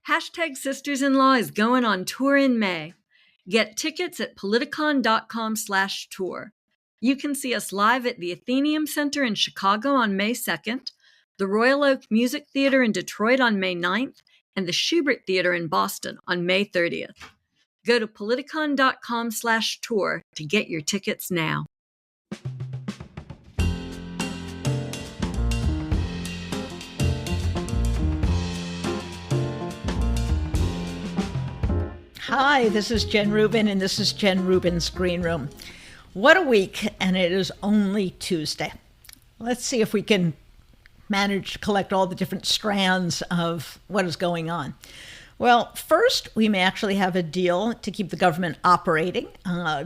Hashtag Sisters-in-Law is going on tour in May. Get tickets at politicon.com/tour. You can see us live at the Athenaeum Center in Chicago on May 2nd, the Royal Oak Music Theater in Detroit on May 9th, and the Schubert Theater in Boston on May 30th. Go to politicon.com/tour to get your tickets now. Hi, this is Jen Rubin, and this is Jen Rubin's Green Room. What a week, and it is only Tuesday. Let's see if we can manage to collect all the different strands of what is going on. Well, first, we may actually have a deal to keep the government operating.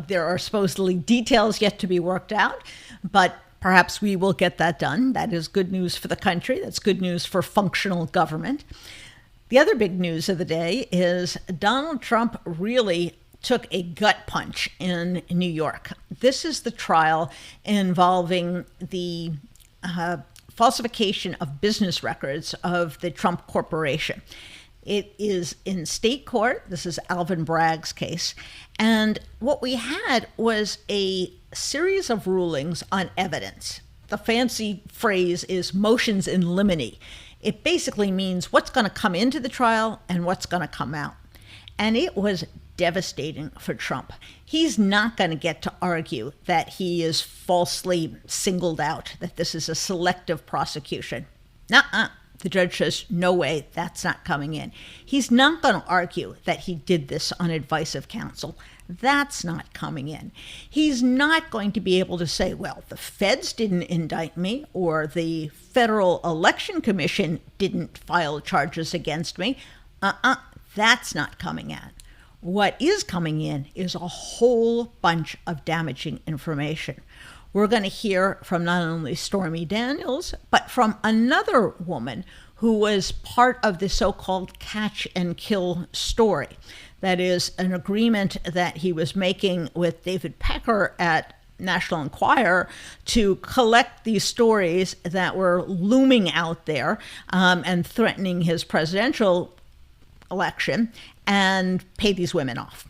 There are supposedly details yet to be worked out, but perhaps we will get that done. That is good news for the country. That's good news for functional government. The other big news of the day is Donald Trump really took a gut punch in New York. This is the trial involving the falsification of business records of the Trump Corporation. It is in state court. This is Alvin Bragg's case. And what we had was a series of rulings on evidence. The fancy phrase is motions in limine. It basically means what's going to come into the trial and what's going to come out. And it was devastating for Trump. He's not going to get to argue that he is falsely singled out, that this is a selective prosecution. Nuh-uh. The judge says, no way, that's not coming in. He's not going to argue that he did this on advice of counsel. That's not coming in. He's not going to be able to say, well, the feds didn't indict me, or the Federal Election Commission didn't file charges against me. That's not coming in. What is coming in is a whole bunch of damaging information. We're going to hear from not only Stormy Daniels, but from another woman who was part of the so-called catch and kill story. That is an agreement that he was making with David Pecker at National Enquirer to collect these stories that were looming out there and threatening his presidential election and pay these women off.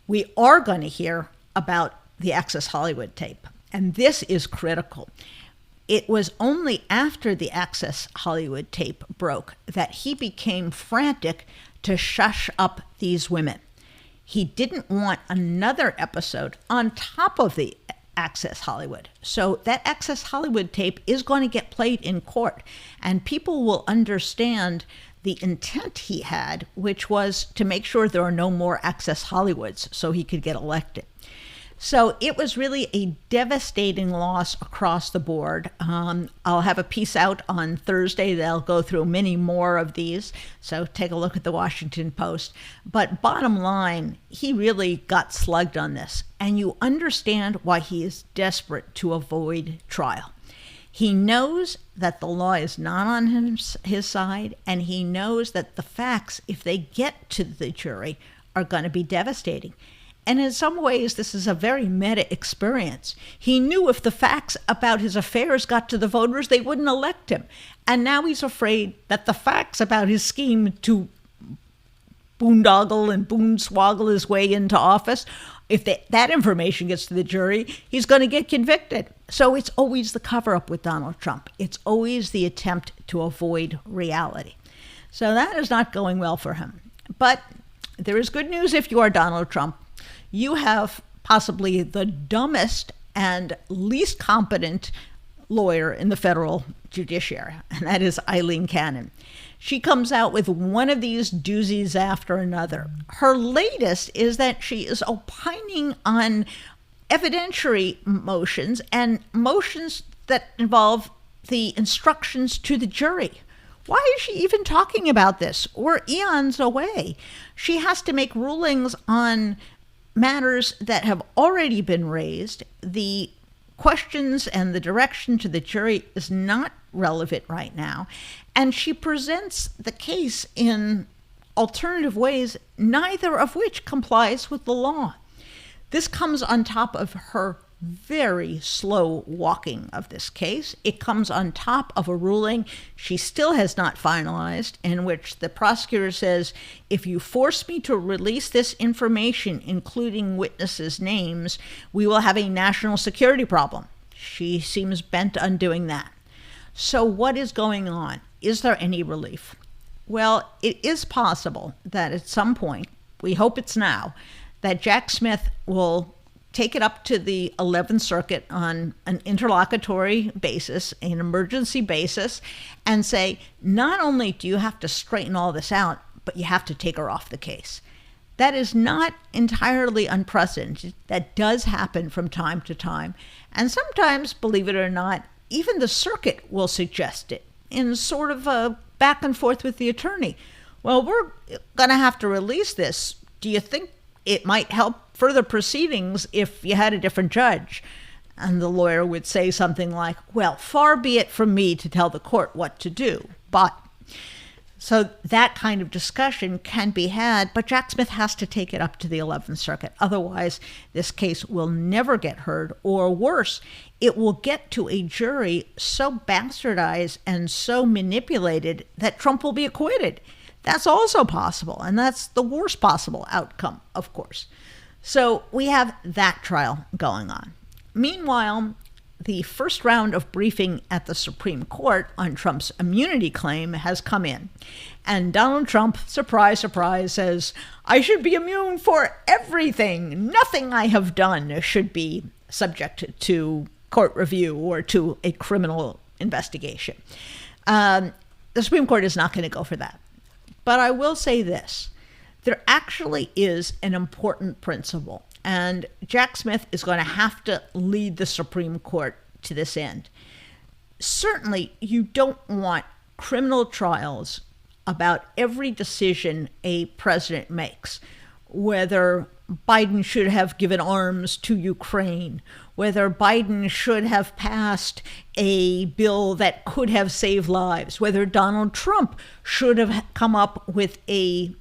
We are going to hear about the Access Hollywood tape. And this is critical. It was only after the Access Hollywood tape broke that he became frantic to shush up these women. He didn't want another episode on top of the Access Hollywood. So that Access Hollywood tape is going to get played in court, and people will understand the intent he had, which was to make sure there are no more Access Hollywoods so he could get elected. So it was really a devastating loss across the board. I'll have a piece out on Thursday that'll go through many more of these. So take a look at the Washington Post. But bottom line, he really got slugged on this. And you understand why he is desperate to avoid trial. He knows that the law is not on his side, and he knows that the facts, if they get to the jury, are going to be devastating. And in some ways, this is a very meta experience. He knew if the facts about his affairs got to the voters, they wouldn't elect him. And now he's afraid that the facts about his scheme to boondoggle and boonswoggle his way into office, if that information gets to the jury, he's going to get convicted. So it's always the cover-up with Donald Trump. It's always the attempt to avoid reality. So that is not going well for him. But there is good news if you are Donald Trump. You have possibly the dumbest and least competent lawyer in the federal judiciary, and that is Eileen Cannon. She comes out with one of these doozies after another. Her latest is that she is opining on evidentiary motions and motions that involve the instructions to the jury. Why is she even talking about this? We're eons away. She has to make rulings on matters that have already been raised. The questions and the direction to the jury is not relevant right now. And she presents the case in alternative ways, neither of which complies with the law. This comes on top of her very slow walking of this case. It comes on top of a ruling she still has not finalized, in which the prosecutor says, if you force me to release this information, including witnesses' names, we will have a national security problem. She seems bent on doing that. So what is going on? Is there any relief? Well, it is possible that at some point, we hope it's now, that Jack Smith will take it up to the 11th Circuit on an interlocutory basis, an emergency basis, and say, not only do you have to straighten all this out, but you have to take her off the case. That is not entirely unprecedented. That does happen from time to time. And sometimes, believe it or not, even the circuit will suggest it in sort of a back and forth with the attorney. Well, we're going to have to release this. Do you think it might help further proceedings if you had a different judge? And the lawyer would say something like, well, far be it from me to tell the court what to do, but. So that kind of discussion can be had, but Jack Smith has to take it up to the 11th Circuit. Otherwise, this case will never get heard, or worse, it will get to a jury so bastardized and so manipulated that Trump will be acquitted. That's also possible, and that's the worst possible outcome, of course. So we have that trial going on. Meanwhile, the first round of briefing at the Supreme Court on Trump's immunity claim has come in. And Donald Trump, surprise, surprise, says, I should be immune for everything. Nothing I have done should be subject to court review or to a criminal investigation. The Supreme Court is not going to go for that. But I will say this. There actually is an important principle. And Jack Smith is going to have to lead the Supreme Court to this end. Certainly, you don't want criminal trials about every decision a president makes, whether Biden should have given arms to Ukraine, whether Biden should have passed a bill that could have saved lives, whether Donald Trump should have come up with an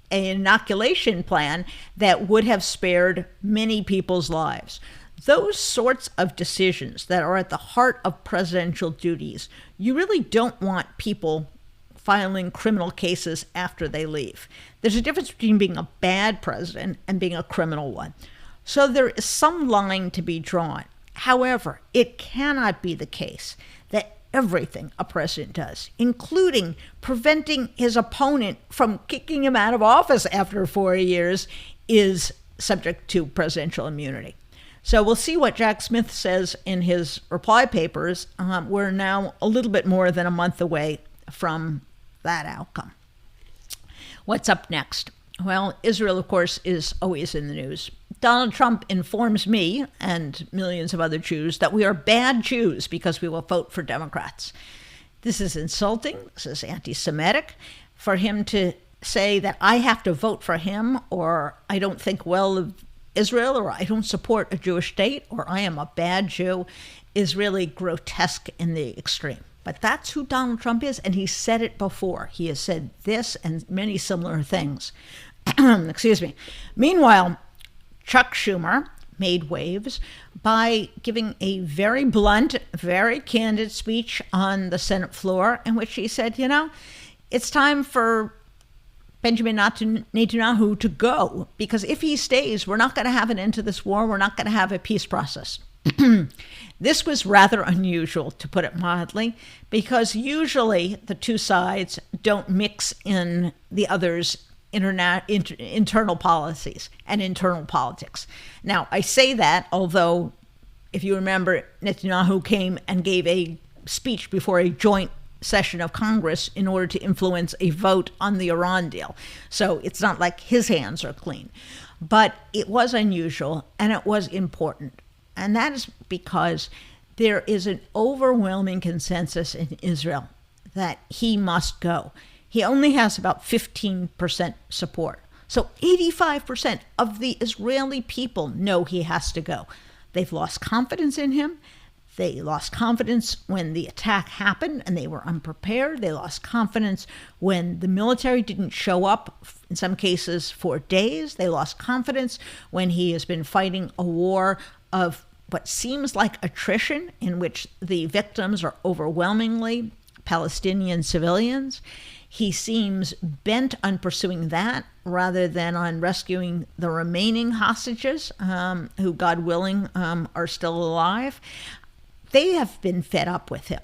inoculation plan that would have spared many people's lives. Those sorts of decisions that are at the heart of presidential duties, you really don't want people filing criminal cases after they leave. There's a difference between being a bad president and being a criminal one. So there is some line to be drawn. However, it cannot be the case that everything a president does, including preventing his opponent from kicking him out of office after 4 years, is subject to presidential immunity. So we'll see what Jack Smith says in his reply papers. We're now a little bit more than a month away from that outcome. What's up next? Well, Israel, of course, is always in the news. Donald Trump informs me and millions of other Jews that we are bad Jews because we will vote for Democrats. This is insulting. This is anti-Semitic. For him to say that I have to vote for him, or I don't think well of Israel, or I don't support a Jewish state, or I am a bad Jew, is really grotesque in the extreme. But that's who Donald Trump is, and he said it before. He has said this and many similar things. Excuse me. Meanwhile, Chuck Schumer made waves by giving a very blunt, very candid speech on the Senate floor in which he said, it's time for Benjamin Netanyahu to go, because if he stays, we're not going to have an end to this war. We're not going to have a peace process. This was rather unusual, to put it mildly, because usually the two sides don't mix in the other's internal policies and internal politics. Now, I say that, although, if you remember, Netanyahu came and gave a speech before a joint session of Congress in order to influence a vote on the Iran deal. So it's not like his hands are clean. But it was unusual, and it was important. And that is because there is an overwhelming consensus in Israel that he must go. He only has about 15% support. So 85% of the Israeli people know he has to go. They've lost confidence in him. They lost confidence when the attack happened and they were unprepared. They lost confidence when the military didn't show up, in some cases, for days. They lost confidence when he has been fighting a war of what seems like attrition, in which the victims are overwhelmingly Palestinian civilians. He seems bent on pursuing that rather than on rescuing the remaining hostages, who, God willing, are still alive. They have been fed up with him.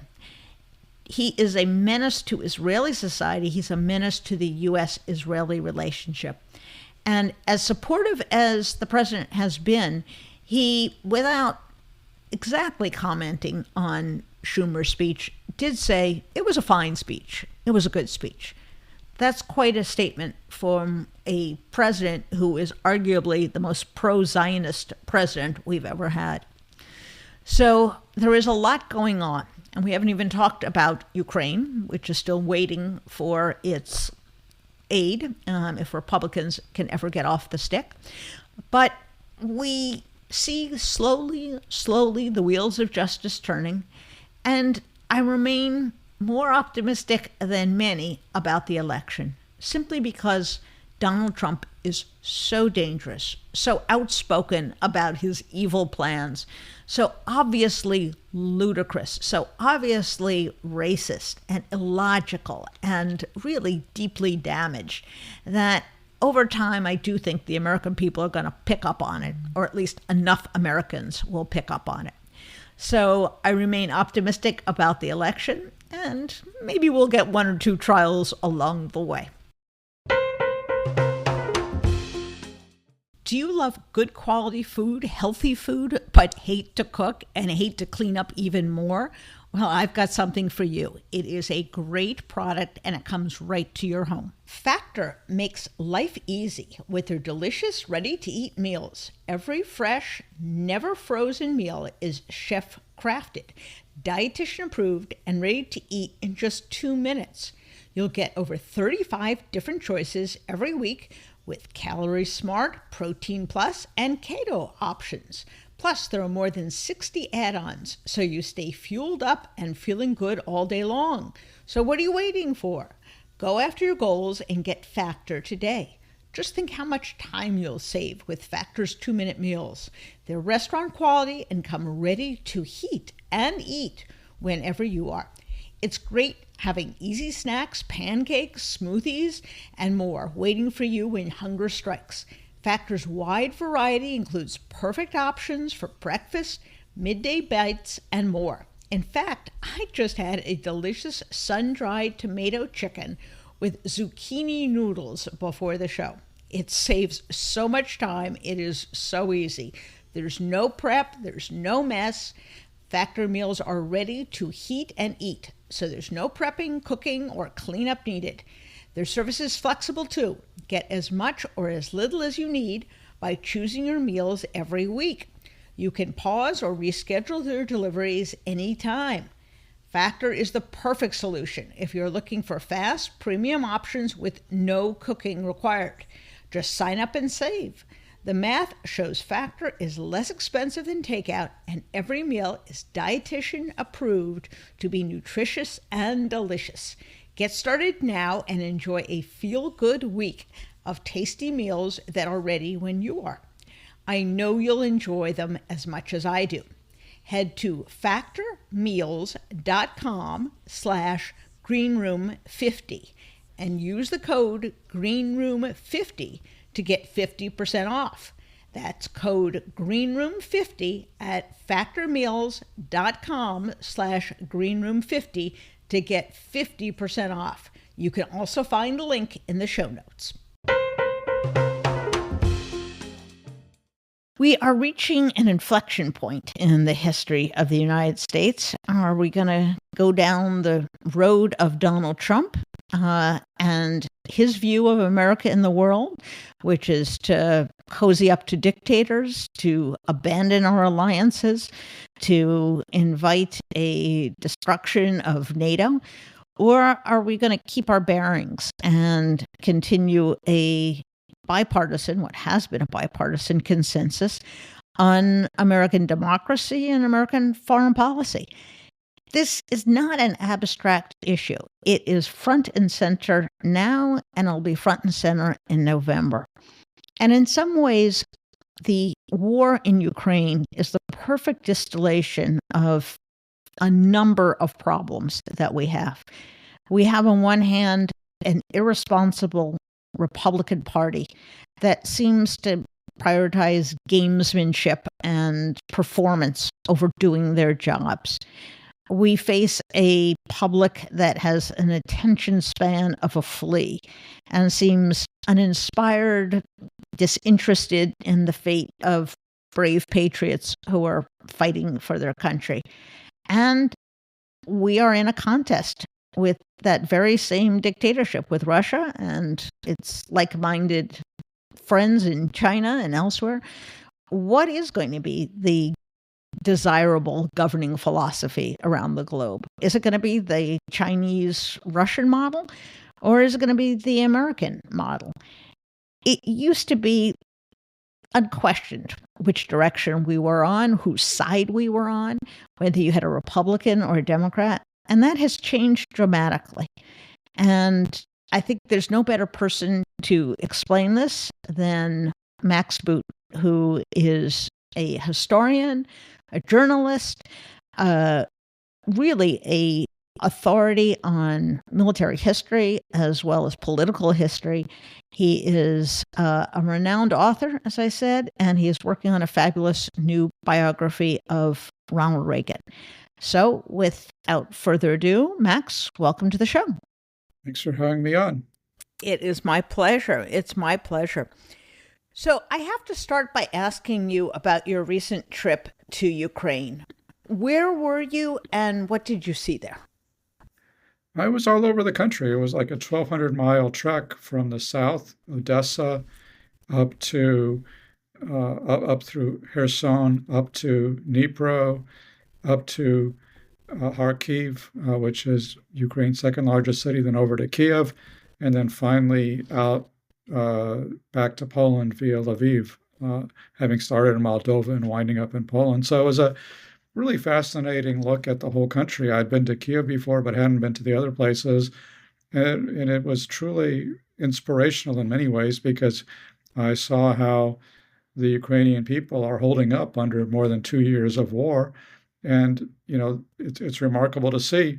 He is a menace to Israeli society. He's a menace to the U.S.-Israeli relationship. And as supportive as the president has been, he, without exactly commenting on Schumer's speech, did say it was a fine speech. It was a good speech. That's quite a statement from a president who is arguably the most pro-Zionist president we've ever had. So there is a lot going on, and we haven't even talked about Ukraine, which is still waiting for its aid, if Republicans can ever get off the stick. But we see slowly the wheels of justice turning, and I remain more optimistic than many about the election, simply because Donald Trump is so dangerous, so outspoken about his evil plans, so obviously ludicrous, so obviously racist and illogical and really deeply damaged, that over time I do think the American people are going to pick up on it, or at least enough Americans will pick up on it. So I remain optimistic about the election, and maybe we'll get one or two trials along the way. Do you love good quality food, healthy food, but hate to cook and hate to clean up even more? Well, I've got something for you. It is a great product and it comes right to your home. Factor makes life easy with their delicious, ready-to-eat meals. Every fresh, never frozen meal is chef crafted, dietitian approved, and ready to eat in just 2 minutes. You'll get over 35 different choices every week with Calorie Smart, Protein Plus, and Keto options. Plus, there are more than 60 add-ons, so you stay fueled up and feeling good all day long. So what are you waiting for? Go after your goals and get Factor today. Just think how much time you'll save with Factor's 2-minute meals. They're restaurant quality and come ready to heat and eat whenever you are. It's great having easy snacks, pancakes, smoothies, and more waiting for you when hunger strikes. Factor's wide variety includes perfect options for breakfast, midday bites, and more. In fact, I just had a delicious sun-dried tomato chicken with zucchini noodles before the show. It saves so much time. It is so easy. There's no prep. There's no mess. Factor meals are ready to heat and eat, so there's no prepping, cooking, or cleanup needed. Their service is flexible too. Get as much or as little as you need by choosing your meals every week. You can pause or reschedule their deliveries anytime. Factor is the perfect solution if you're looking for fast, premium options with no cooking required. Just sign up and save. The math shows Factor is less expensive than takeout, and every meal is dietitian approved to be nutritious and delicious. Get started now and enjoy a feel-good week of tasty meals that are ready when you are. I know you'll enjoy them as much as I do. Head to factormeals.com/greenroom50 and use the code greenroom50 to get 50% off. That's code greenroom50 at factormeals.com/greenroom50 to get 50% off. You can also find a link in the show notes. We are reaching an inflection point in the history of the United States. Are we going to go down the road of Donald Trump and his view of America in the world, which is to cozy up to dictators, to abandon our alliances, to invite a destruction of NATO? Or are we going to keep our bearings and continue a bipartisan, what has been a bipartisan consensus on American democracy and American foreign policy. This is not an abstract issue. It is front and center now, and it'll be front and center in November. And in some ways, the war in Ukraine is the perfect distillation of a number of problems that we have. We have, on one hand, an irresponsible Republican Party that seems to prioritize gamesmanship and performance over doing their jobs. We face a public that has an attention span of a flea and seems uninspired, disinterested in the fate of brave patriots who are fighting for their country. And we are in a contest with that very same dictatorship with Russia and its like-minded friends in China and elsewhere. What is going to be the desirable governing philosophy around the globe? Is it going to be the Chinese-Russian model, or is it going to be the American model? It used to be unquestioned which direction we were on, whose side we were on, whether you had a Republican or a Democrat, and that has changed dramatically. And I think there's no better person to explain this than Max Boot, who is a historian, a journalist, really a authority on military history as well as political history. He is a renowned author, as I said, and he is working on a fabulous new biography of Ronald Reagan. So without further ado, Max, welcome to the show. Thanks for having me on. It is my pleasure. It's my pleasure. So I have to start by asking you about your recent trip to Ukraine. Where were you and what did you see there? I was all over the country. It was like a 1,200-mile trek from the south, Odessa, up to up through Kherson, up to Dnipro, up to Kharkiv, which is Ukraine's second largest city, then over to Kiev, and then finally out back to Poland via Lviv, having started in Moldova and winding up in Poland. So it was a really fascinating look at the whole country. I'd been to Kiev before, but hadn't been to the other places. And it was truly inspirational in many ways because I saw how the Ukrainian people are holding up under more than 2 years of war. And, you know, it's remarkable to see,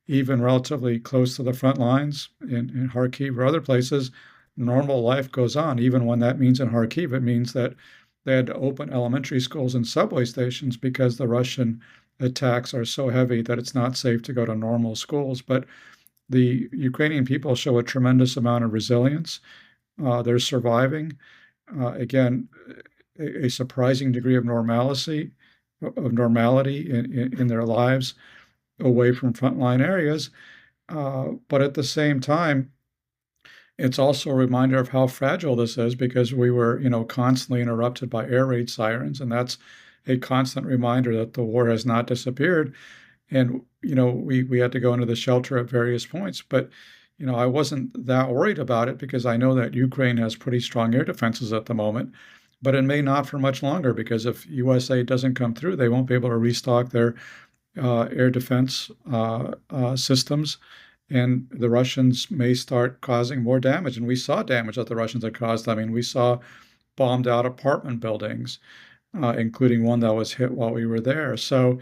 even relatively close to the front lines in Kharkiv or other places, normal life goes on. Even when that means in Kharkiv, it means that they had to open elementary schools and subway stations because the Russian attacks are so heavy that it's not safe to go to normal schools. But the Ukrainian people show a tremendous amount of resilience. They're surviving. Again, a surprising degree of normality in their lives away from frontline areas. But at the same time, it's also a reminder of how fragile this is because we were, constantly interrupted by air raid sirens. And that's a constant reminder that the war has not disappeared. And, we had to go into the shelter at various points. But, I wasn't that worried about it because I know that Ukraine has pretty strong air defenses at the moment. But it may not for much longer because if USA doesn't come through, they won't be able to restock their air defense systems. And the Russians may start causing more damage. And we saw damage that the Russians had caused. I mean, we saw bombed out apartment buildings, including one that was hit while we were there. So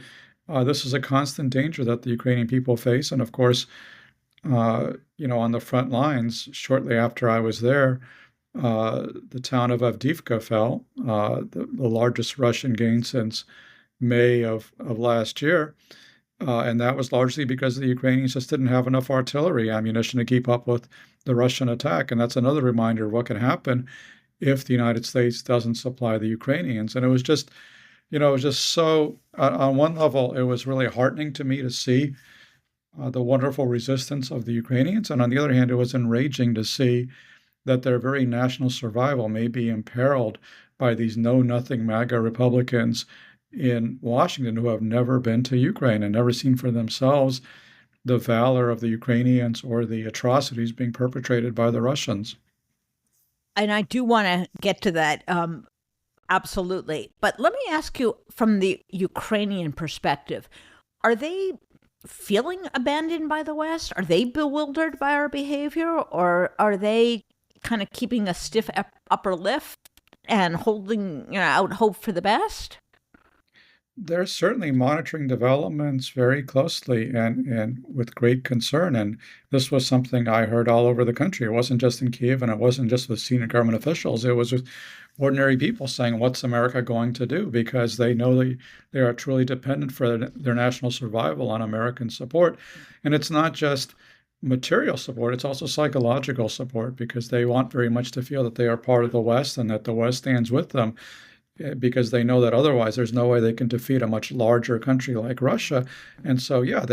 this is a constant danger that the Ukrainian people face. And of course, on the front lines, shortly after I was there, the town of Avdiivka fell, the largest Russian gain since May of last year. And that was largely because the Ukrainians just didn't have enough artillery ammunition to keep up with the Russian attack. And that's another reminder of what can happen if the United States doesn't supply the Ukrainians. And it was just so, on one level, it was really heartening to me to see the wonderful resistance of the Ukrainians. And on the other hand, it was enraging to see that their very national survival may be imperiled by these know-nothing MAGA Republicans in Washington who have never been to Ukraine and never seen for themselves the valor of the Ukrainians or the atrocities being perpetrated by the Russians. And I do want to get to that. Absolutely. But let me ask you from the Ukrainian perspective, are they feeling abandoned by the West? Are they bewildered by our behavior? Or are they kind of keeping a stiff upper lip and holding out hope for the best? They're certainly monitoring developments very closely and with great concern. And this was something I heard all over the country. It wasn't just in Kiev, and it wasn't just with senior government officials. It was with ordinary people saying, what's America going to do? Because they know they are truly dependent for their national survival on American support. And it's not just material support, it's also psychological support, because they want very much to feel that they are part of the West and that the West stands with them, because they know that otherwise there's no way they can defeat a much larger country like Russia. And so, yeah,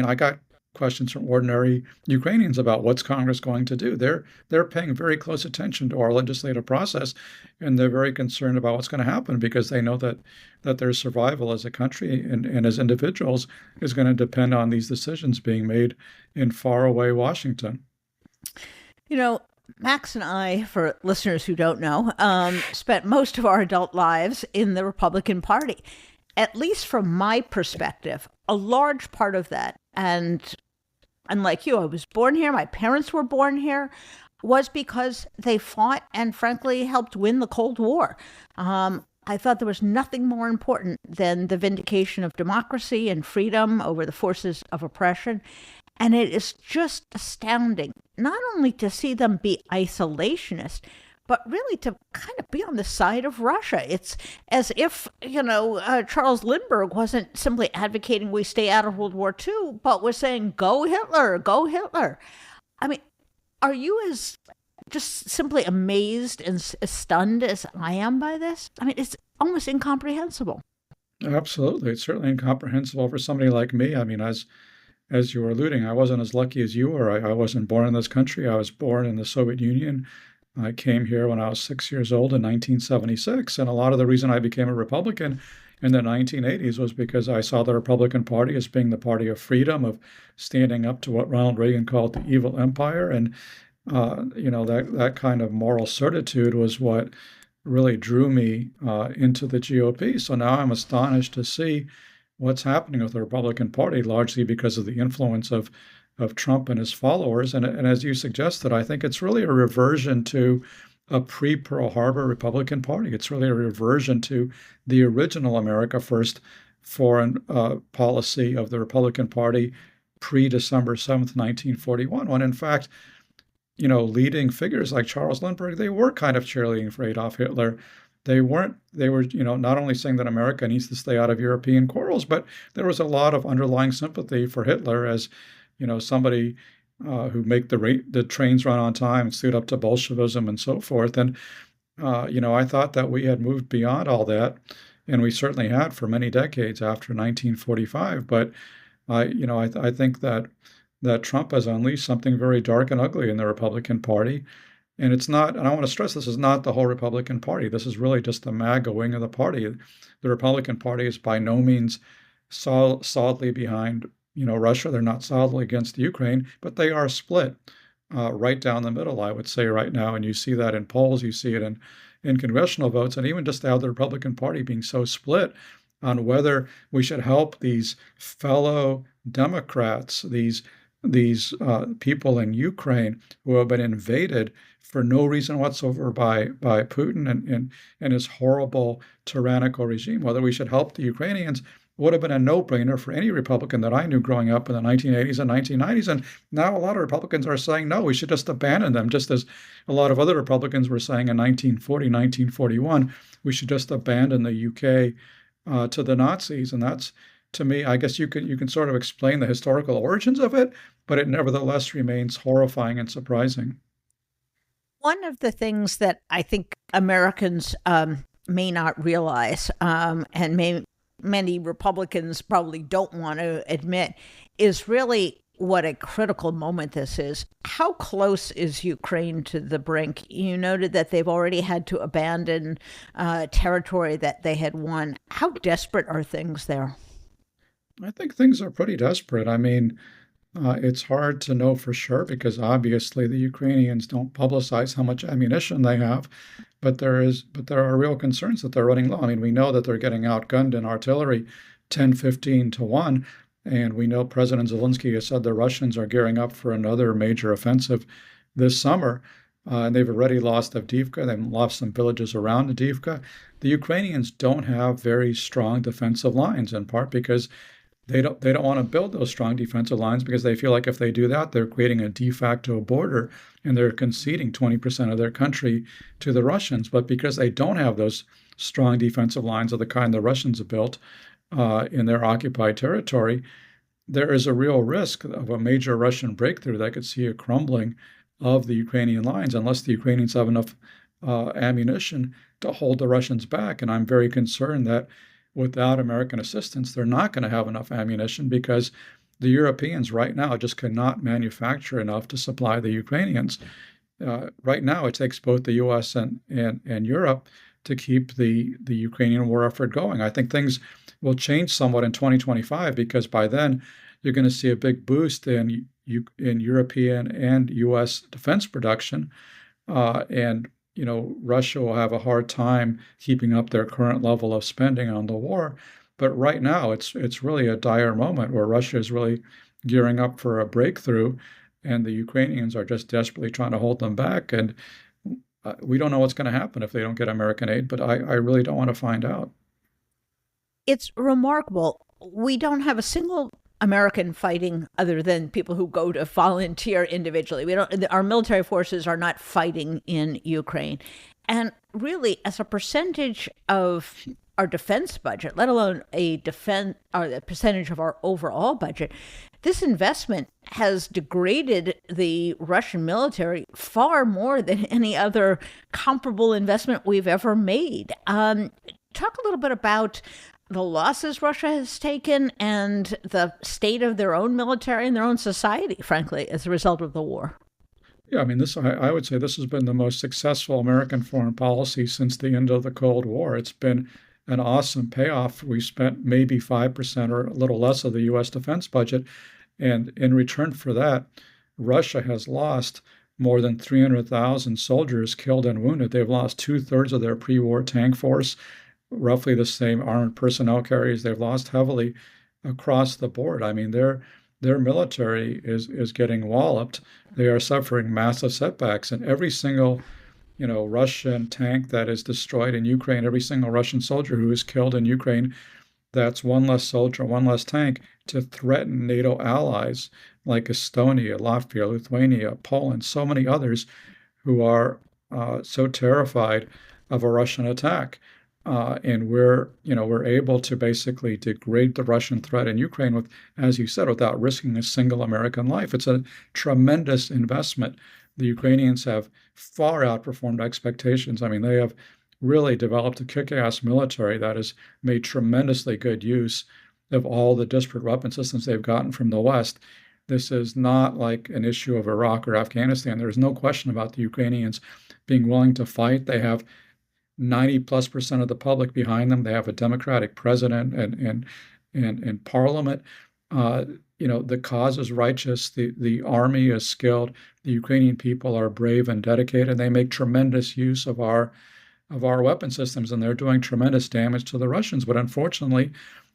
I got questions from ordinary Ukrainians about what's Congress going to do. They're paying very close attention to our legislative process, and they're very concerned about what's going to happen, because they know that their survival as a country and as individuals is going to depend on these decisions being made in faraway Washington. Max and I, for listeners who don't know, spent most of our adult lives in the Republican Party. At least from my perspective, a large part of that, and unlike you, I was born here, my parents were born here, was because they fought and frankly helped win the Cold War. I thought there was nothing more important than the vindication of democracy and freedom over the forces of oppression. And it is just astounding, not only to see them be isolationist, but really to kind of be on the side of Russia. It's as if, Charles Lindbergh wasn't simply advocating we stay out of World War II, but was saying, go Hitler, go Hitler. I mean, are you as just simply amazed and stunned as I am by this? I mean, it's almost incomprehensible. Absolutely. It's certainly incomprehensible for somebody like me. I mean, as you were alluding, I wasn't as lucky as you were. I wasn't born in this country. I was born in the Soviet Union. I came here when I was 6 years old in 1976. And a lot of the reason I became a Republican in the 1980s was because I saw the Republican Party as being the party of freedom, of standing up to what Ronald Reagan called the evil empire. And, that kind of moral certitude was what really drew me into the GOP. So now I'm astonished to see what's happening with the Republican Party, largely because of the influence of Trump and his followers. And as you suggested, I think it's really a reversion to a pre-Pearl Harbor Republican Party. It's really a reversion to the original America First foreign policy of the Republican Party pre-December 7th, 1941, when in fact, leading figures like Charles Lindbergh, they were kind of cheerleading for Adolf Hitler. They were, not only saying that America needs to stay out of European quarrels, but there was a lot of underlying sympathy for Hitler as, somebody who make the trains run on time and stood up to Bolshevism and so forth. And, I thought that we had moved beyond all that, and we certainly had for many decades after 1945. But, I think that Trump has unleashed something very dark and ugly in the Republican Party. And it's not, and I want to stress, this is not the whole Republican Party. This is really just the MAGA wing of the party. The Republican Party is by no means solidly behind, Russia. They're not solidly against Ukraine, but they are split right down the middle, I would say, right now. And you see that in polls, you see it in congressional votes, and even just how the Republican Party being so split on whether we should help these fellow Democrats, these people in Ukraine who have been invaded for no reason whatsoever by Putin and his horrible tyrannical regime. Whether we should help the Ukrainians would have been a no-brainer for any Republican that I knew growing up in the 1980s and 1990s. And now a lot of Republicans are saying, no, we should just abandon them, just as a lot of other Republicans were saying in 1940, 1941, we should just abandon the UK to the Nazis. And that's, to me, I guess you can sort of explain the historical origins of it, but it nevertheless remains horrifying and surprising. One of the things that I think Americans may not realize, and many Republicans probably don't want to admit, is really what a critical moment this is. How close is Ukraine to the brink? You noted that they've already had to abandon territory that they had won. How desperate are things there? I think things are pretty desperate. I mean, it's hard to know for sure because obviously the Ukrainians don't publicize how much ammunition they have. but there are real concerns that they're running low. I mean, we know that they're getting outgunned in artillery 10, 15 to 1. And we know President Zelensky has said the Russians are gearing up for another major offensive this summer. And they've already lost Avdiivka. They've lost some villages around Avdiivka. The Ukrainians don't have very strong defensive lines, in part because they don't want to build those strong defensive lines, because they feel like if they do that, they're creating a de facto border and they're conceding 20% of their country to the Russians. But because they don't have those strong defensive lines of the kind the Russians have built in their occupied territory, there is a real risk of a major Russian breakthrough that could see a crumbling of the Ukrainian lines unless the Ukrainians have enough ammunition to hold the Russians back. And I'm very concerned that without American assistance, they're not going to have enough ammunition, because the Europeans right now just cannot manufacture enough to supply the Ukrainians. Right now, it takes both the U.S. and Europe to keep the Ukrainian war effort going. I think things will change somewhat in 2025, because by then you're going to see a big boost in European and U.S. defense production, and Russia will have a hard time keeping up their current level of spending on the war. But right now, it's really a dire moment where Russia is really gearing up for a breakthrough, and the Ukrainians are just desperately trying to hold them back. And we don't know what's going to happen if they don't get American aid, but I really don't want to find out. It's remarkable. We don't have a single American fighting other than people who go to volunteer individually. Our military forces are not fighting in Ukraine. And really, as a percentage of our defense budget, let alone the percentage of our overall budget, this investment has degraded the Russian military far more than any other comparable investment we've ever made. Talk a little bit about the losses Russia has taken and the state of their own military and their own society, frankly, as a result of the war. Yeah, I mean, I would say this has been the most successful American foreign policy since the end of the Cold War. It's been an awesome payoff. We spent maybe 5% or a little less of the U.S. defense budget. And in return for that, Russia has lost more than 300,000 soldiers killed and wounded. They've lost 2/3 of their pre-war tank force, roughly the same armored personnel carriers. They've lost heavily across the board. I mean, their military is getting walloped. They are suffering massive setbacks, and every single Russian tank that is destroyed in Ukraine, every single Russian soldier who is killed in Ukraine, that's one less soldier, one less tank to threaten NATO allies like Estonia, Latvia, Lithuania, Poland, so many others who are so terrified of a Russian attack. And we're able to basically degrade the Russian threat in Ukraine with, as you said, without risking a single American life. It's a tremendous investment. The Ukrainians have far outperformed expectations. I mean, they have really developed a kick-ass military that has made tremendously good use of all the disparate weapon systems they've gotten from the West. This is not like an issue of Iraq or Afghanistan. There's no question about the Ukrainians being willing to fight. They have 90+% of the public behind them. They have a democratic president and parliament. The cause is righteous. The army is skilled. The Ukrainian people are brave and dedicated. They make tremendous use of our weapon systems, and they're doing tremendous damage to the Russians. But unfortunately,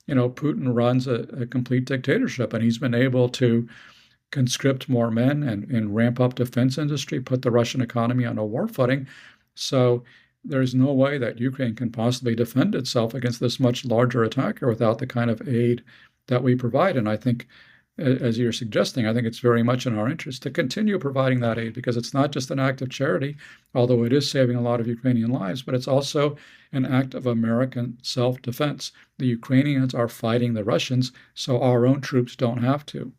Putin runs a complete dictatorship, and he's been able to conscript more men and ramp up defense industry, put the Russian economy on a war footing. So there's no way that Ukraine can possibly defend itself against this much larger attacker without the kind of aid that we provide. And I think, as you're suggesting, I think it's very much in our interest to continue providing that aid, because it's not just an act of charity, although it is saving a lot of Ukrainian lives, but it's also an act of American self-defense. The Ukrainians are fighting the Russians, so our own troops don't have to.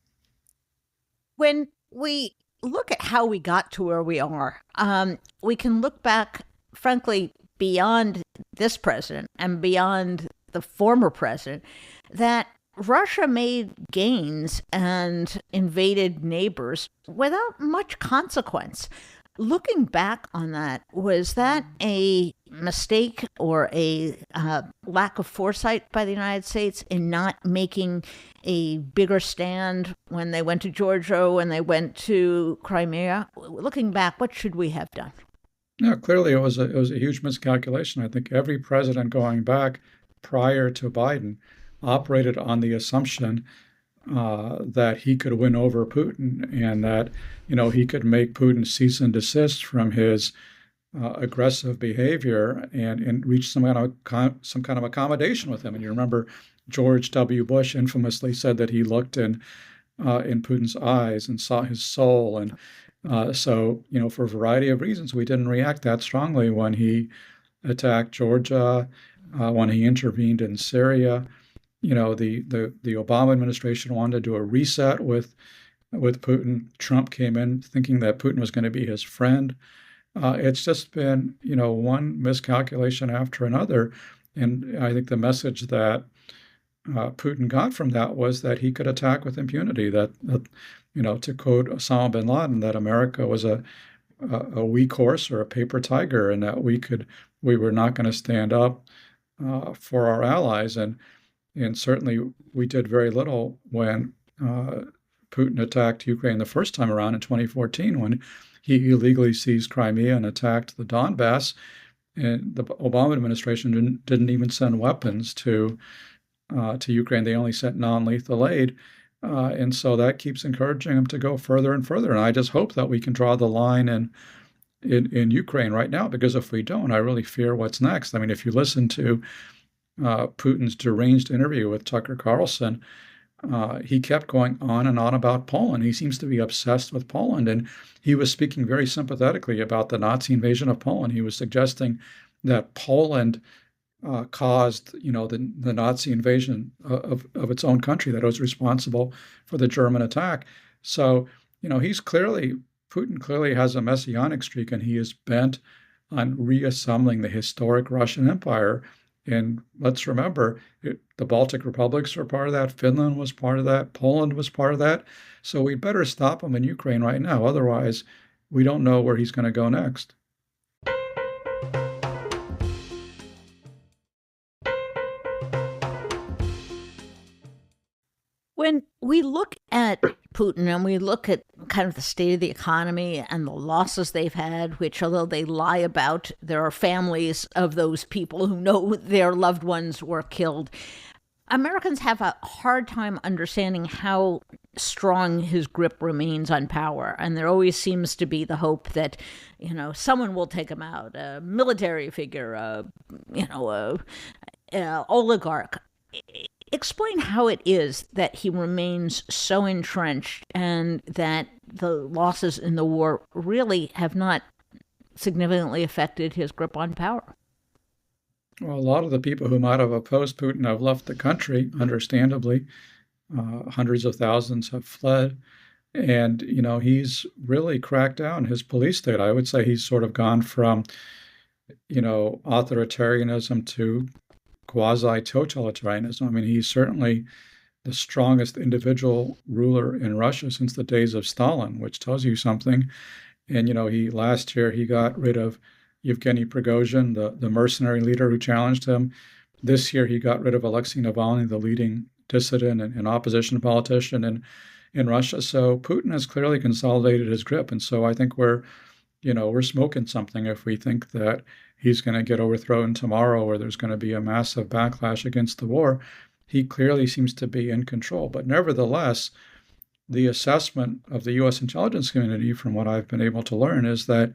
When we look at how we got to where we are, we can look back, frankly, beyond this president and beyond the former president, that Russia made gains and invaded neighbors without much consequence. Looking back on that, was that a mistake or a lack of foresight by the United States in not making a bigger stand when they went to Georgia, when they went to Crimea? Looking back, what should we have done? Yeah, clearly it was a huge miscalculation. I think every president going back prior to Biden operated on the assumption that he could win over Putin and that he could make Putin cease and desist from his aggressive behavior and reach some kind of accommodation with him. And you remember George W. Bush infamously said that he looked in Putin's eyes and saw his soul. And so, for a variety of reasons, we didn't react that strongly when he attacked Georgia, when he intervened in Syria. The Obama administration wanted to do a reset with Putin. Trump came in thinking that Putin was going to be his friend. It's just been, one miscalculation after another. And I think the message that Putin got from that was that he could attack with impunity. That to quote Osama bin Laden, that America was a weak horse or a paper tiger, and that we were not going to stand up for our allies. And certainly we did very little when Putin attacked Ukraine the first time around in 2014, when he illegally seized Crimea and attacked the Donbass. And the Obama administration didn't even send weapons to Ukraine. They only sent non-lethal aid. And so that keeps encouraging him to go further and further. And I just hope that we can draw the line in Ukraine right now, because if we don't, I really fear what's next. I mean, if you listen to Putin's deranged interview with Tucker Carlson, he kept going on and on about Poland. He seems to be obsessed with Poland. And he was speaking very sympathetically about the Nazi invasion of Poland. He was suggesting that Poland caused, the Nazi invasion of its own country, that it was responsible for the German attack. So, Putin clearly has a messianic streak, and he is bent on reassembling the historic Russian Empire. And let's remember, the Baltic republics were part of that. Finland was part of that. Poland was part of that. So we better stop him in Ukraine right now. Otherwise, we don't know where he's going to go next. When we look at Putin and we look at kind of the state of the economy and the losses they've had, which, although they lie about, there are families of those people who know their loved ones were killed. Americans have a hard time understanding how strong his grip remains on power. And there always seems to be the hope that, someone will take him out, a military figure, a oligarch. Explain how it is that he remains so entrenched and that the losses in the war really have not significantly affected his grip on power. Well, a lot of the people who might have opposed Putin have left the country, understandably. Hundreds of thousands have fled. And, he's really cracked down his police state. I would say he's sort of gone from, authoritarianism to quasi-totalitarianism. I mean, he's certainly the strongest individual ruler in Russia since the days of Stalin, which tells you something. And, last year he got rid of Yevgeny Prigozhin, the mercenary leader who challenged him. This year he got rid of Alexei Navalny, the leading dissident and opposition politician in Russia. So Putin has clearly consolidated his grip. And so I think we're smoking something if we think that he's going to get overthrown tomorrow or there's going to be a massive backlash against the war. He clearly seems to be in control. But nevertheless, the assessment of the U.S. intelligence community, from what I've been able to learn, is that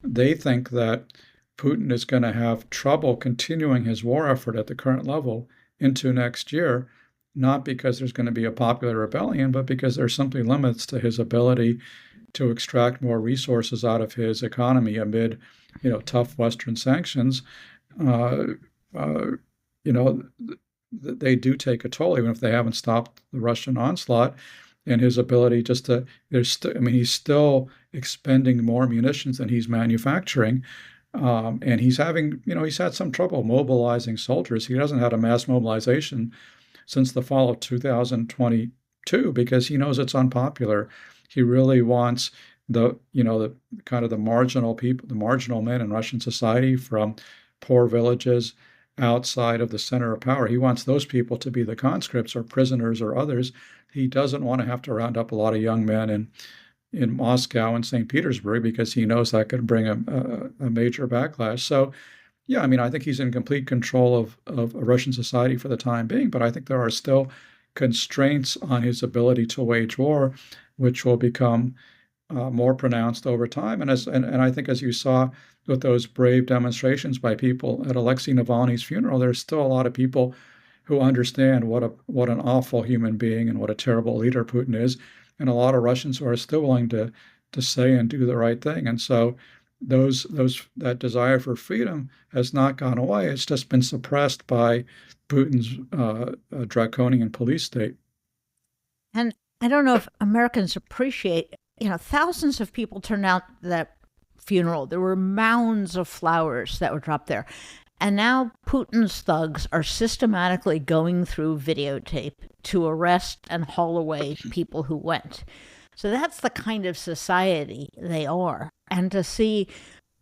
they think that Putin is going to have trouble continuing his war effort at the current level into next year, not because there's going to be a popular rebellion, but because there are simply limits to his ability to extract more resources out of his economy amid, tough Western sanctions. They do take a toll, even if they haven't stopped the Russian onslaught. And his ability he's still expending more munitions than he's manufacturing. And he's had some trouble mobilizing soldiers. He hasn't had a mass mobilization since the fall of 2022 because he knows it's unpopular. He really wants the kind of the marginal people, the marginal men in Russian society from poor villages outside of the center of power. He wants those people to be the conscripts or prisoners or others. He doesn't want to have to round up a lot of young men in Moscow and St. Petersburg because he knows that could bring a major backlash. So, yeah, I mean, I think he's in complete control of Russian society for the time being, but I think there are still constraints on his ability to wage war, which will become more pronounced over time. And I think as you saw with those brave demonstrations by people at Alexei Navalny's funeral, there's still a lot of people who understand what an awful human being and what a terrible leader Putin is, and a lot of Russians who are still willing to say and do the right thing. And so that desire for freedom has not gone away. It's just been suppressed by Putin's draconian police state. And I don't know if Americans appreciate, thousands of people turned out that funeral. There were mounds of flowers that were dropped there. And now Putin's thugs are systematically going through videotape to arrest and haul away people who went. So that's the kind of society they are. And to see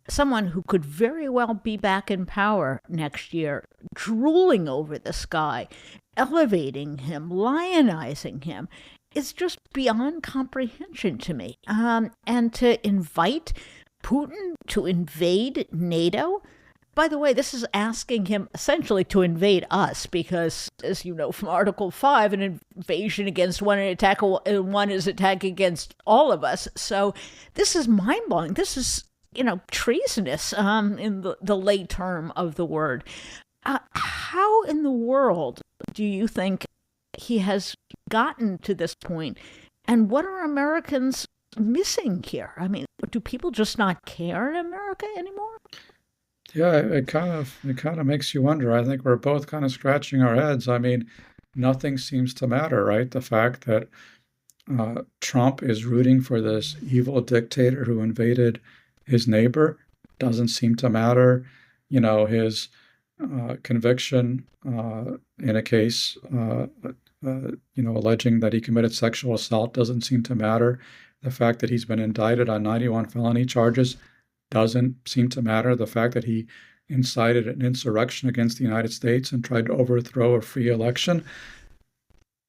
someone who could very well be back in power next year drooling over this guy, elevating him, lionizing him, it's just beyond comprehension to me. And to invite Putin to invade NATO. By the way, this is asking him essentially to invade us because, as you know from Article 5, an invasion against one, one is attack against all of us. So this is mind-blowing. This is, treasonous in the late term of the word. How in the world do you think he has gotten to this point? And what are Americans missing here? I mean, do people just not care in America anymore? Yeah, it kind of makes you wonder. I think we're both kind of scratching our heads. I mean, nothing seems to matter, right? The fact that Trump is rooting for this evil dictator who invaded his neighbor doesn't seem to matter. His conviction in a case, alleging that he committed sexual assault doesn't seem to matter. The fact that he's been indicted on 91 felony charges doesn't seem to matter. The fact that he incited an insurrection against the United States and tried to overthrow a free election,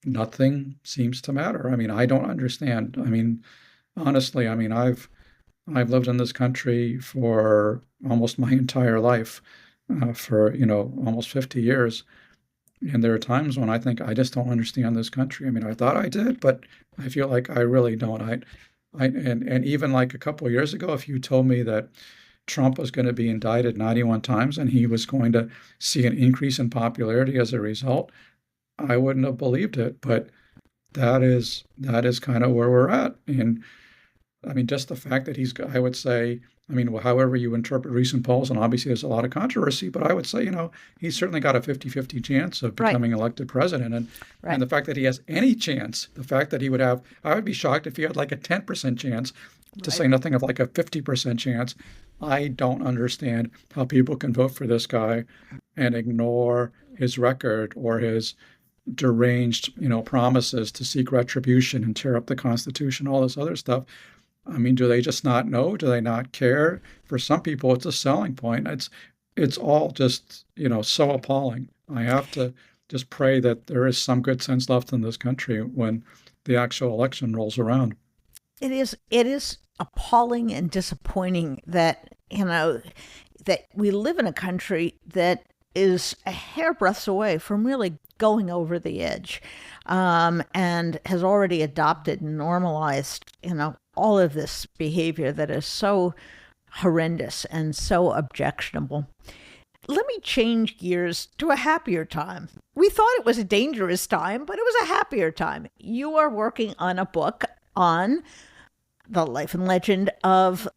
nothing seems to matter. I mean, I don't understand. I mean, honestly, I've lived in this country for almost my entire life, for almost 50 years. And there are times when I think I just don't understand this country. I mean, I thought I did, but I feel like I really don't. And even like a couple of years ago, if you told me that Trump was going to be indicted 91 times and he was going to see an increase in popularity as a result, I wouldn't have believed it. But that is kind of where we're at. And I mean, just the fact that I would say, however you interpret recent polls, and obviously there's a lot of controversy, but I would say, he's certainly got a 50-50 chance of becoming elected president. And the fact that he has any chance, the fact that I would be shocked if he had like a 10% chance, to say nothing of like a 50% chance. I don't understand how people can vote for this guy and ignore his record or his deranged, promises to seek retribution and tear up the Constitution, all this other stuff. I mean, do they just not know? Do they not care? For some people, it's a selling point. It's all just, so appalling. I have to just pray that there is some good sense left in this country when the actual election rolls around. It is appalling and disappointing that, that we live in a country that is a hairbreadth away from really going over the edge, and has already adopted and normalized, all of this behavior that is so horrendous and so objectionable. Let me change gears to a happier time. We thought it was a dangerous time, but it was a happier time. You are working on a book on the life and legend of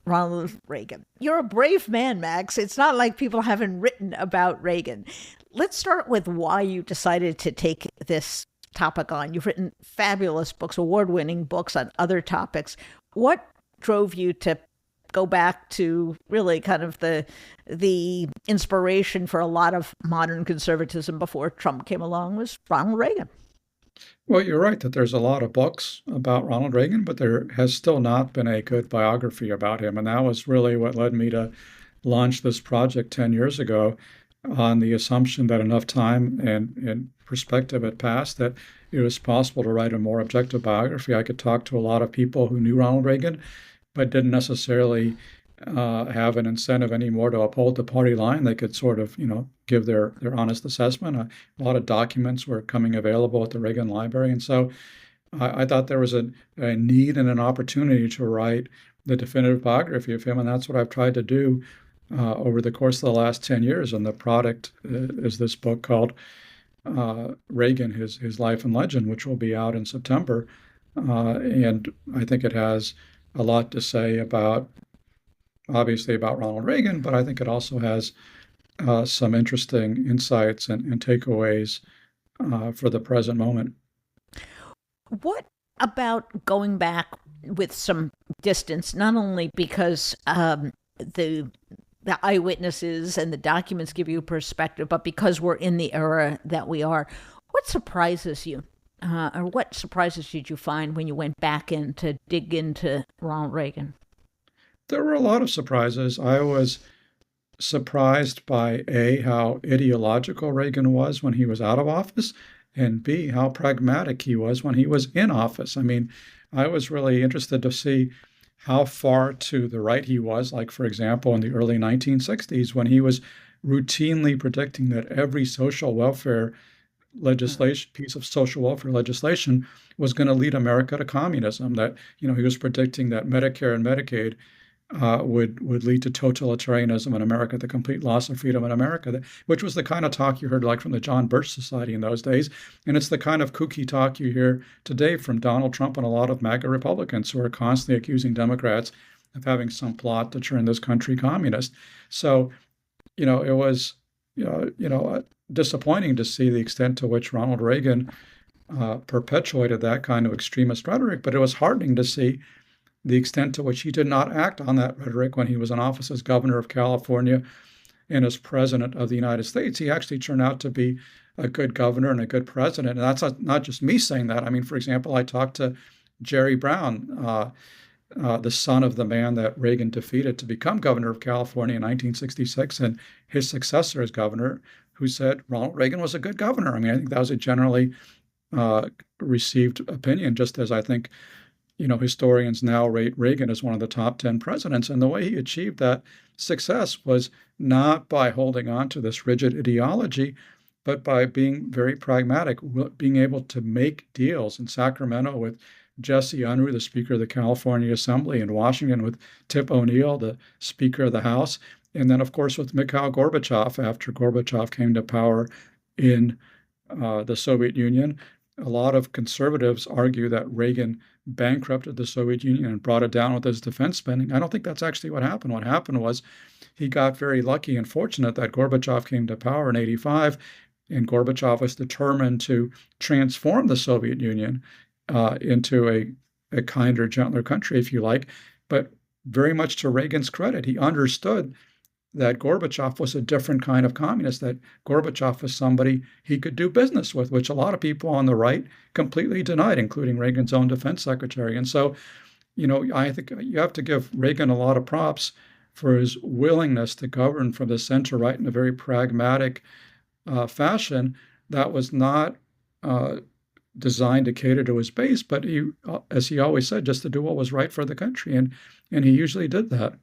Ronald Reagan. You're a brave man, Max. It's not like people haven't written about Reagan. Let's start with why you decided to take this topic on. You've written fabulous books, award-winning books on other topics. What drove you to go back to really kind of the inspiration for a lot of modern conservatism before Trump came along was Ronald Reagan? Well, you're right that there's a lot of books about Ronald Reagan, but there has still not been a good biography about him. And that was really what led me to launch this project 10 years ago. on the assumption that enough time and perspective had passed that it was possible to write a more objective biography. I could talk to a lot of people who knew Ronald Reagan, but didn't necessarily have an incentive anymore to uphold the party line. They could sort of, give their honest assessment. A lot of documents were coming available at the Reagan Library. And so I thought there was a need and an opportunity to write the definitive biography of him. And that's what I've tried to do over the course of the last 10 years. And the product is this book called Reagan, His Life and Legend, which will be out in September. And I think it has a lot to say obviously about Ronald Reagan, but I think it also has some interesting insights and takeaways for the present moment. What about going back with some distance, not only because the eyewitnesses and the documents give you perspective, but because we're in the era that we are? What surprises you? Or what surprises did you find when you went back in to dig into Ronald Reagan? There were a lot of surprises. I was surprised by A, how ideological Reagan was when he was out of office, and B, how pragmatic he was when he was in office. I mean, I was really interested to see how far to the right he was, like, for example, in the early 1960s, when he was routinely predicting that every social welfare legislation, piece of social welfare legislation, was going to lead America to communism. That, he was predicting that Medicare and Medicaid would lead to totalitarianism in America, the complete loss of freedom in America, which was the kind of talk you heard like from the John Birch Society in those days. And it's the kind of kooky talk you hear today from Donald Trump and a lot of MAGA Republicans who are constantly accusing Democrats of having some plot to turn this country communist. So, it was, disappointing to see the extent to which Ronald Reagan perpetuated that kind of extremist rhetoric, but it was heartening to see the extent to which he did not act on that rhetoric when he was in office as governor of California and as president of the United States. He actually turned out to be a good governor and a good president. And that's not just me saying that. I mean, for example, I talked to Jerry Brown, the son of the man that Reagan defeated to become governor of California in 1966, and his successor as governor, who said Ronald Reagan was a good governor. I mean, I think that was a generally received opinion, just as I think historians now rate Reagan as one of the top 10 presidents. And the way he achieved that success was not by holding on to this rigid ideology, but by being very pragmatic, being able to make deals in Sacramento with Jesse Unruh, the Speaker of the California Assembly, in Washington with Tip O'Neill, the Speaker of the House, and then, of course, with Mikhail Gorbachev after Gorbachev came to power in the Soviet Union. A lot of conservatives argue that Reagan bankrupted the Soviet Union and brought it down with his defense spending. I don't think that's actually what happened. What happened was he got very lucky and fortunate that Gorbachev came to power in 1985, and Gorbachev was determined to transform the Soviet Union into a kinder, gentler country, if you like. But very much to Reagan's credit, he understood that Gorbachev was a different kind of communist, that Gorbachev was somebody he could do business with, which a lot of people on the right completely denied, including Reagan's own defense secretary. And so, I think you have to give Reagan a lot of props for his willingness to govern from the center right in a very pragmatic fashion that was not designed to cater to his base, but he, as he always said, just to do what was right for the country. And he usually did that.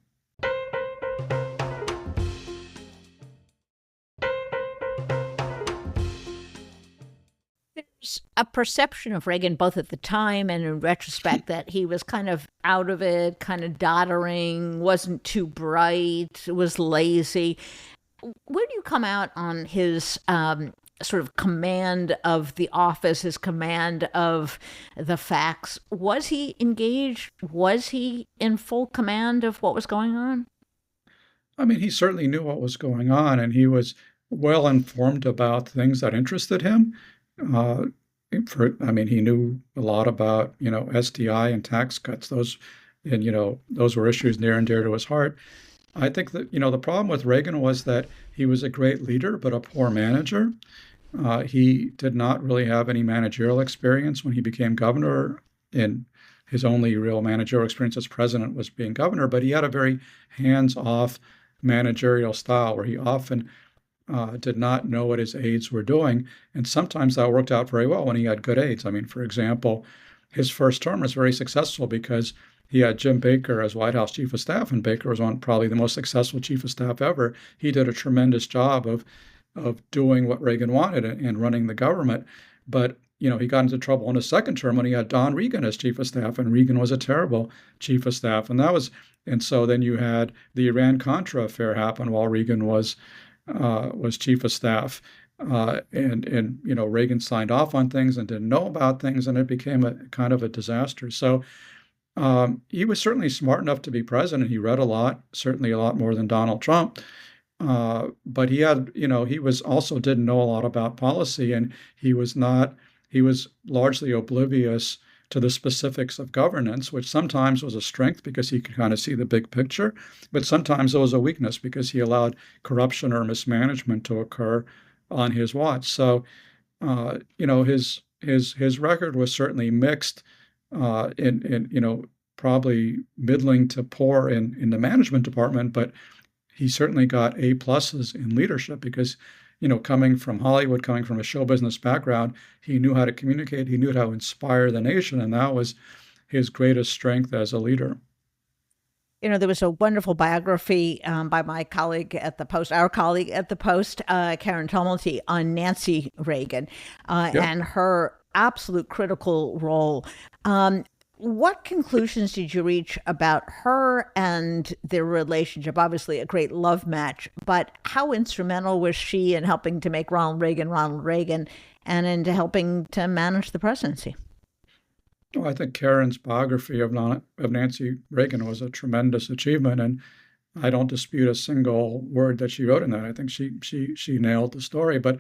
A perception of Reagan, both at the time and in retrospect, that he was kind of out of it, kind of doddering, wasn't too bright, was lazy. Where do you come out on his sort of command of the office, his command of the facts? Was he engaged? Was he in full command of what was going on? I mean, he certainly knew what was going on, and he was well informed about things that interested him. He knew a lot about, SDI and tax cuts. Those were issues near and dear to his heart. I think that, the problem with Reagan was that he was a great leader, but a poor manager. He did not really have any managerial experience when he became governor. In his only real managerial experience as president was being governor, but he had a very hands-off managerial style where he often did not know what his aides were doing. And sometimes that worked out very well when he had good aides. I mean, for example, his first term was very successful because he had Jim Baker as White House chief of staff, and Baker was probably the most successful chief of staff ever. He did a tremendous job of doing what Reagan wanted and running the government. But he got into trouble in his second term when he had Don Regan as chief of staff, and Regan was a terrible chief of staff. And so then you had the Iran-Contra affair happen while Reagan was chief of staff. And Reagan signed off on things and didn't know about things, and it became a kind of a disaster. So he was certainly smart enough to be president. He read a lot, certainly a lot more than Donald Trump. But he was also didn't know a lot about policy, and he was largely oblivious to the specifics of governance, which sometimes was a strength because he could kind of see the big picture, but sometimes it was a weakness because he allowed corruption or mismanagement to occur on his watch. So, his record was certainly mixed, probably middling to poor in the management department, but he certainly got A pluses in leadership because, coming from Hollywood, coming from a show business background, he knew how to communicate, he knew how to inspire the nation, and that was his greatest strength as a leader. There was a wonderful biography by my colleague at the Post, Karen Tumulty, on Nancy Reagan and her absolute critical role. What conclusions did you reach about her and their relationship? Obviously a great love match, but how instrumental was she in helping to make Ronald Reagan and into helping to manage the presidency? Well, I think Karen's biography of Nancy Reagan was a tremendous achievement, and I don't dispute a single word that she wrote in that. I think she nailed the story. But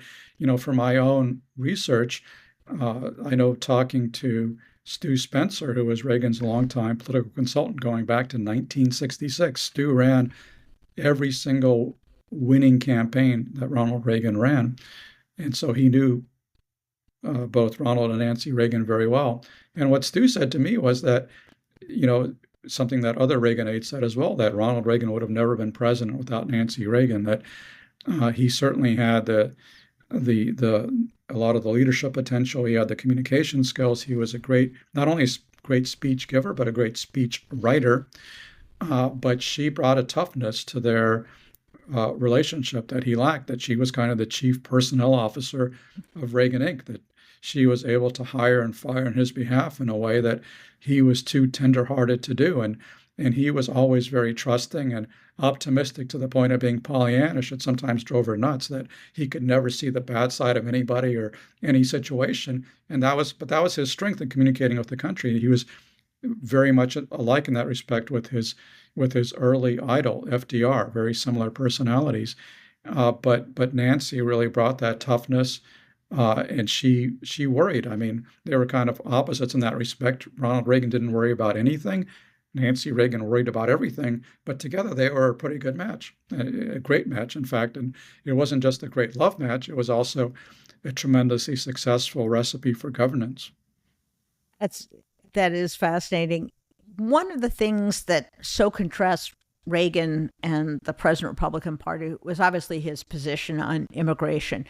for my own research, I know talking to Stu Spencer, who was Reagan's longtime political consultant going back to 1966. Stu ran every single winning campaign that Ronald Reagan ran. And so he knew both Ronald and Nancy Reagan very well. And what Stu said to me was that, something that other Reagan aides said as well, that Ronald Reagan would have never been president without Nancy Reagan, that he certainly had a lot of the leadership potential. He had the communication skills. He was not only a great speech giver, but a great speech writer. But she brought a toughness to their relationship that he lacked, that she was kind of the chief personnel officer of Reagan Inc., that she was able to hire and fire on his behalf in a way that he was too tenderhearted to do. And he was always very trusting and optimistic to the point of being Pollyannish. It sometimes drove her nuts that he could never see the bad side of anybody or any situation. But that was his strength in communicating with the country. He was very much alike in that respect with his early idol, FDR, very similar personalities. But Nancy really brought that toughness, and she worried. I mean, they were kind of opposites in that respect. Ronald Reagan didn't worry about anything. Nancy Reagan worried about everything, but together they were a pretty good match, a great match, in fact. And it wasn't just a great love match, it was also a tremendously successful recipe for governance. That is fascinating. One of the things that so contrasts Reagan and the present Republican Party was obviously his position on immigration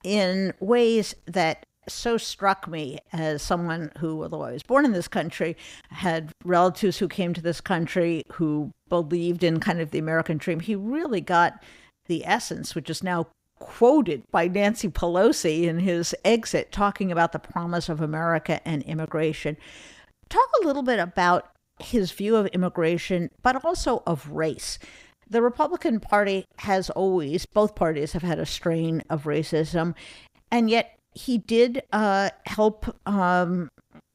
in ways that so struck me as someone who, although I was born in this country, had relatives who came to this country who believed in kind of the American dream. He really got the essence, which is now quoted by Nancy Pelosi in his exit, talking about the promise of America and immigration. Talk a little bit about his view of immigration, but also of race. The Republican Party both parties have had a strain of racism, and yet he did help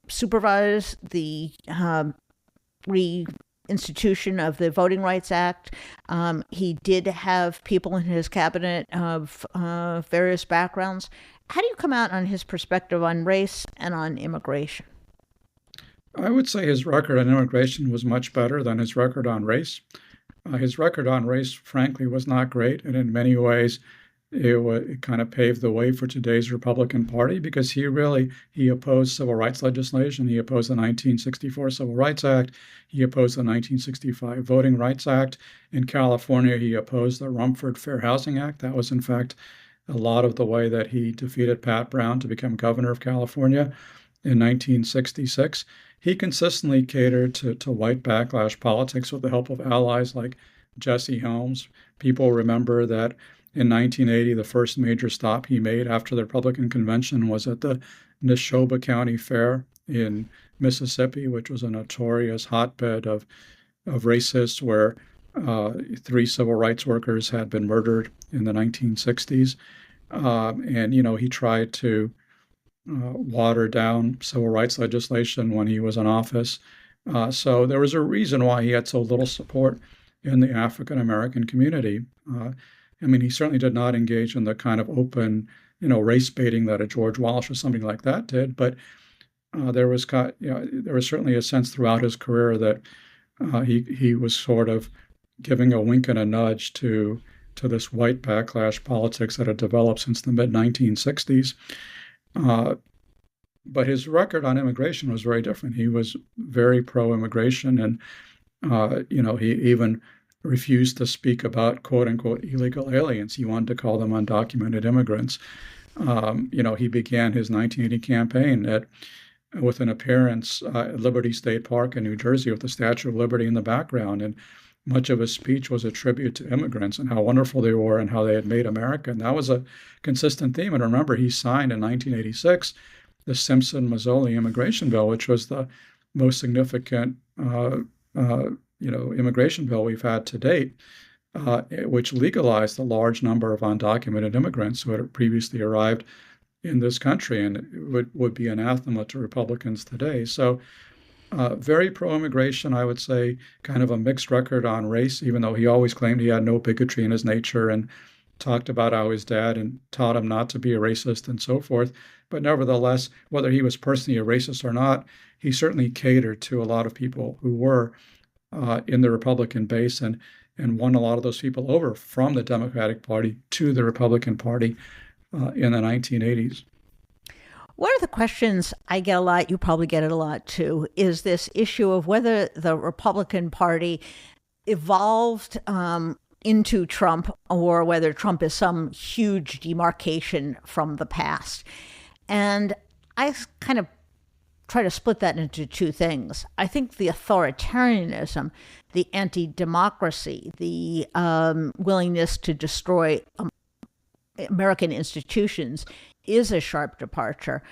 supervise the reinstitution of the Voting Rights Act. He did have people in his cabinet of various backgrounds. How do you come out on his perspective on race and on immigration? I would say his record on immigration was much better than his record on race. His record on race, frankly, was not great, and in many ways, it kind of paved the way for today's Republican Party because he opposed civil rights legislation. He opposed the 1964 Civil Rights Act. He opposed the 1965 Voting Rights Act. In California, he opposed the Rumford Fair Housing Act. That was, in fact, a lot of the way that he defeated Pat Brown to become governor of California in 1966. He consistently catered to white backlash politics with the help of allies like Jesse Helms. People remember that in 1980, the first major stop he made after the Republican convention was at the Neshoba County Fair in Mississippi, which was a notorious hotbed of racists where 3 civil rights workers had been murdered in the 1960s. And, he tried to water down civil rights legislation when he was in office. So there was a reason why he had so little support in the African American community. He certainly did not engage in the kind of open, race baiting that a George Wallace or something like that did. But there was certainly a sense throughout his career that he was sort of giving a wink and a nudge to this white backlash politics that had developed since the mid 1960s. But his record on immigration was very different. He was very pro-immigration, and he even refused to speak about "quote unquote" illegal aliens. He wanted to call them undocumented immigrants. He began his 1980 campaign with an appearance at Liberty State Park in New Jersey with the Statue of Liberty in the background, and much of his speech was a tribute to immigrants and how wonderful they were and how they had made America. And that was a consistent theme. And remember, he signed in 1986 the Simpson-Mazzoli immigration bill, which was the most significant, immigration bill we've had to date, which legalized a large number of undocumented immigrants who had previously arrived in this country, and it would be anathema to Republicans today. So very pro-immigration, I would say, kind of a mixed record on race, even though he always claimed he had no bigotry in his nature and talked about how his dad and taught him not to be a racist and so forth. But nevertheless, whether he was personally a racist or not, he certainly catered to a lot of people who were in the Republican base and won a lot of those people over from the Democratic Party to the Republican Party in the 1980s. One of the questions I get a lot, you probably get it a lot too, is this issue of whether the Republican Party evolved into Trump or whether Trump is some huge demarcation from the past. And I kind of try to split that into two things. I think the authoritarianism, the anti-democracy, the willingness to destroy American institutions is a sharp departure.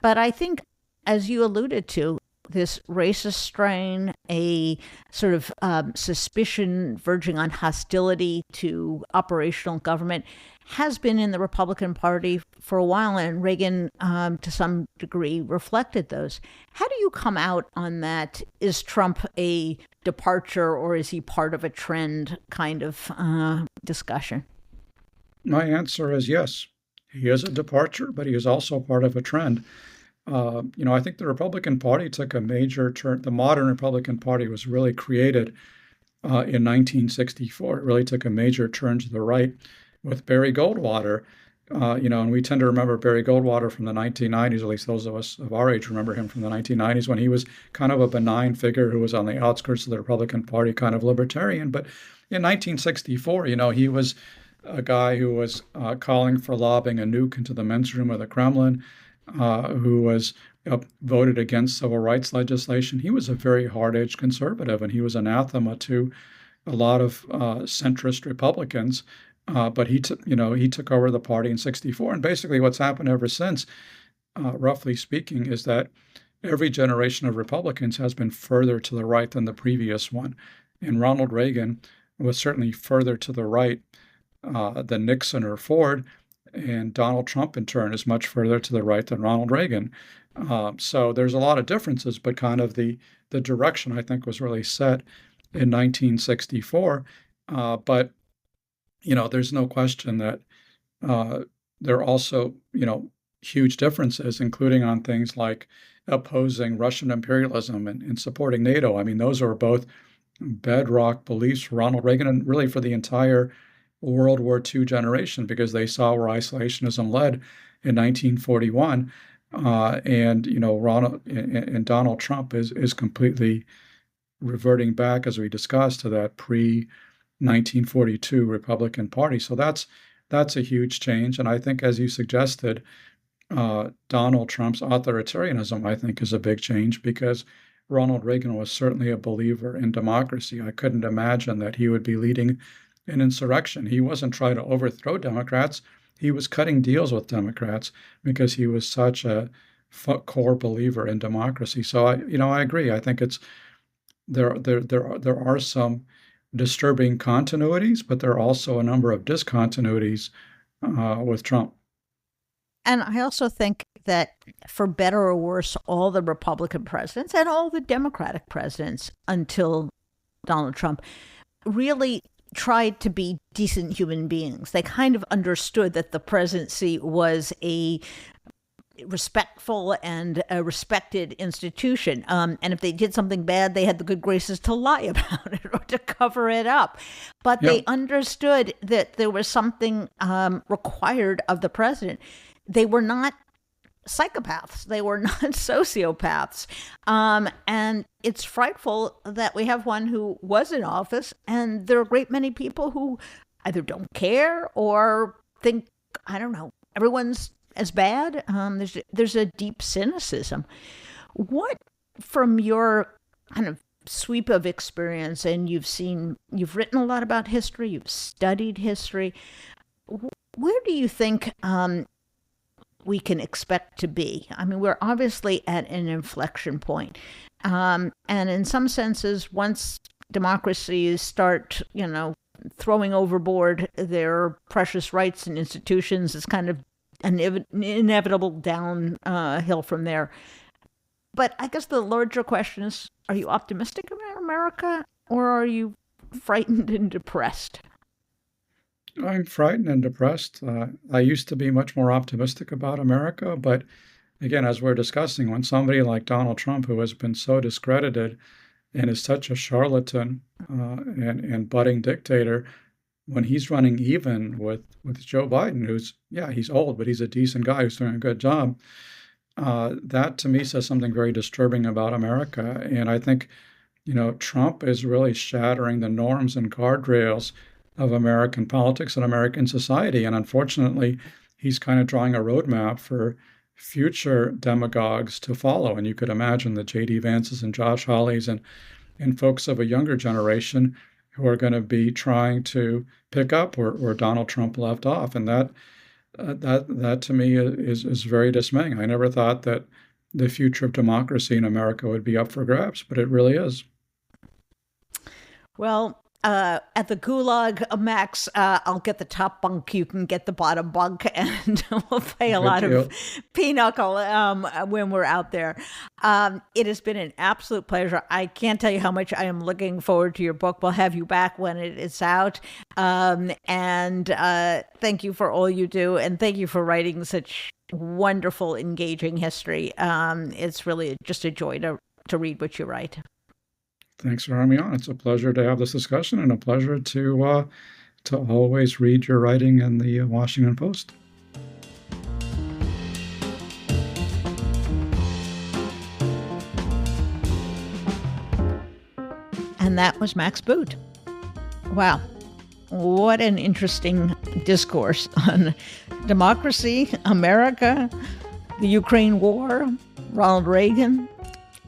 But I think, as you alluded to, this racist strain, a sort of suspicion verging on hostility to operational government has been in the Republican Party for a while, and Reagan, to some degree, reflected those. How do you come out on that? Is Trump a departure, or is he part of a trend kind of discussion? My answer is yes. He is a departure, but he is also part of a trend. I think the Republican Party took a major turn. The modern Republican Party was really created in 1964. It really took a major turn to the right with Barry Goldwater. And we tend to remember Barry Goldwater from the 1990s, at least those of us of our age remember him from the 1990s, when he was kind of a benign figure who was on the outskirts of the Republican Party, kind of libertarian. But in 1964, he was a guy who was calling for lobbing a nuke into the men's room of the Kremlin, who was voted against civil rights legislation. He was a very hard-edged conservative, and he was anathema to a lot of centrist Republicans. But he took over the party in '64, and basically what's happened ever since, roughly speaking, is that every generation of Republicans has been further to the right than the previous one. And Ronald Reagan was certainly further to the right than Nixon or Ford, and Donald Trump, in turn, is much further to the right than Ronald Reagan. So there's a lot of differences, but kind of the direction, I think, was really set in 1964. But there's no question that there are also, huge differences, including on things like opposing Russian imperialism and supporting NATO. I mean, those are both bedrock beliefs for Ronald Reagan and really for the entire World War II generation because they saw where isolationism led in 1941. And Ronald and Donald Trump is completely reverting back, as we discussed, to that pre-1942 Republican Party. So that's a huge change. And I think, as you suggested, Donald Trump's authoritarianism, I think, is a big change because Ronald Reagan was certainly a believer in democracy. I couldn't imagine that he would be leading an insurrection. He wasn't trying to overthrow Democrats. He was cutting deals with Democrats because he was such a core believer in democracy. So I agree. I think there are some disturbing continuities, but there are also a number of discontinuities with Trump. And I also think that, for better or worse, all the Republican presidents and all the Democratic presidents until Donald Trump really tried to be decent human beings. They kind of understood that the presidency was a respectful and a respected institution. And if they did something bad, they had the good graces to lie about it or to cover it up. But they understood that there was something required of the president. They were not psychopaths. They were not sociopaths. And it's frightful that we have one who was in office, and there are a great many people who either don't care or think, I don't know, everyone's as bad. There's a deep cynicism. What, from your kind of sweep of experience, and you've written a lot about history, you've studied history, where do you think we can expect to be? I mean, we're obviously at an inflection point. And in some senses, once democracies start, throwing overboard their precious rights and institutions, it's kind of an inevitable downhill from there. But I guess the larger question is, are you optimistic about America, or are you frightened and depressed? I'm frightened and depressed. I used to be much more optimistic about America, but again, as we're discussing, when somebody like Donald Trump, who has been so discredited and is such a charlatan and budding dictator, when he's running even with Joe Biden, he's old, but he's a decent guy who's doing a good job, that to me says something very disturbing about America. And I think, Trump is really shattering the norms and guardrails of American politics and American society. And unfortunately, he's kind of drawing a roadmap for future demagogues to follow. And you could imagine the J.D. Vances and Josh Hawleys and folks of a younger generation who are going to be trying to pick up where Donald Trump left off. And that to me is very dismaying. I never thought that the future of democracy in America would be up for grabs, but it really is. Well, at the Gulag, Max, I'll get the top bunk, you can get the bottom bunk, and we'll play a lot of pinochle when we're out there. It has been an absolute pleasure. I can't tell you how much I am looking forward to your book. We'll have you back when it is out. And thank you for all you do, and thank you for writing such wonderful, engaging history. It's really just a joy to read what you write. Thanks for having me on. It's a pleasure to have this discussion and a pleasure to always read your writing in the Washington Post. And that was Max Boot. Wow. What an interesting discourse on democracy, America, the Ukraine war, Ronald Reagan,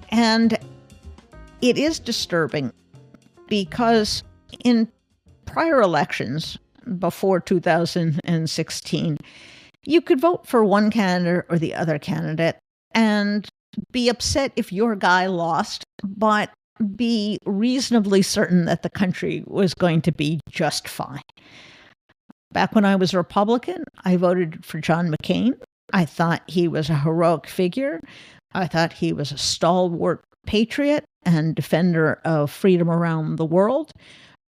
and it is disturbing because in prior elections before 2016, you could vote for one candidate or the other candidate and be upset if your guy lost, but be reasonably certain that the country was going to be just fine. Back when I was a Republican, I voted for John McCain. I thought he was a heroic figure. I thought he was a stalwart patriot and defender of freedom around the world.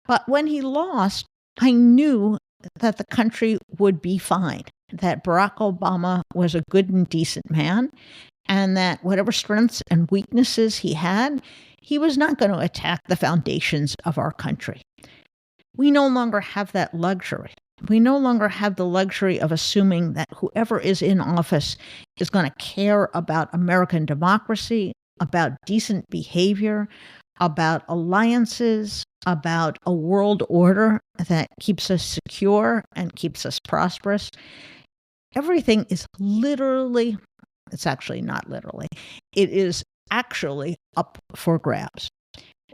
But when he lost, I knew that the country would be fine, that Barack Obama was a good and decent man, and that whatever strengths and weaknesses he had, he was not going to attack the foundations of our country. We no longer have that luxury. We no longer have the luxury of assuming that whoever is in office is going to care about American democracy, about decent behavior, about alliances, about a world order that keeps us secure and keeps us prosperous. Everything is literally, it's actually not literally, it is actually up for grabs.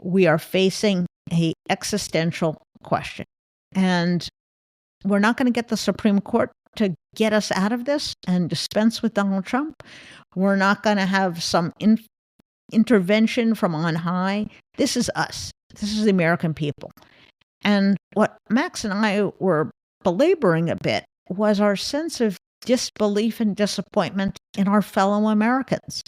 We are facing an existential question. And we're not going to get the Supreme Court to get us out of this and dispense with Donald Trump. We're not going to have some intervention from on high. This is us. This is the American people. And what Max and I were belaboring a bit was our sense of disbelief and disappointment in our fellow Americans.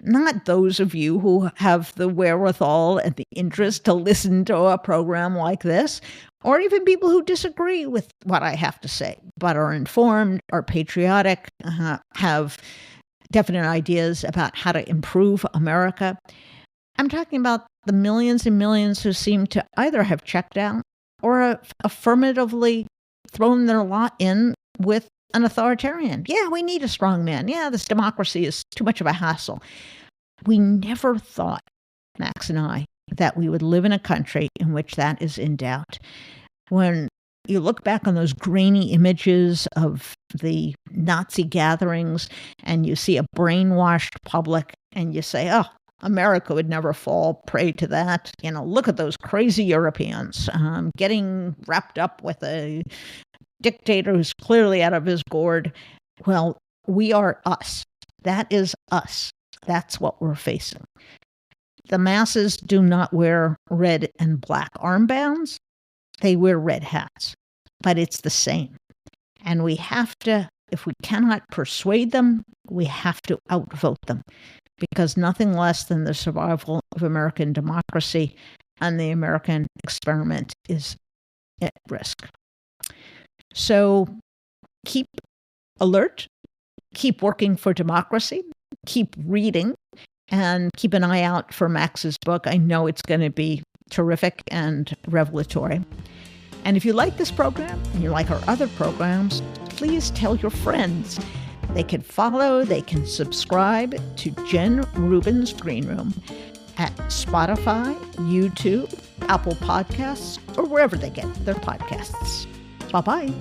Not those of you who have the wherewithal and the interest to listen to a program like this, or even people who disagree with what I have to say, but are informed, are patriotic, have definite ideas about how to improve America. I'm talking about the millions and millions who seem to either have checked out or have affirmatively thrown their lot in with an authoritarian. Yeah, we need a strong man. Yeah, this democracy is too much of a hassle. We never thought, Max and I, that we would live in a country in which that is in doubt. When you look back on those grainy images of the Nazi gatherings and you see a brainwashed public and you say, oh, America would never fall prey to that. You know, look at those crazy Europeans getting wrapped up with a dictator who's clearly out of his gourd. Well, we are us. That is us. That's what we're facing. The masses do not wear red and black armbands. They wear red hats, but it's the same. And we have to, if we cannot persuade them, we have to outvote them, because nothing less than the survival of American democracy and the American experiment is at risk. So keep alert, keep working for democracy, keep reading, and keep an eye out for Max's book. I know it's going to be terrific and revelatory. And if you like this program and you like our other programs, please tell your friends. They can follow, they can subscribe to Jen Rubin's Green Room at Spotify, YouTube, Apple Podcasts, or wherever they get their podcasts. Bye-bye.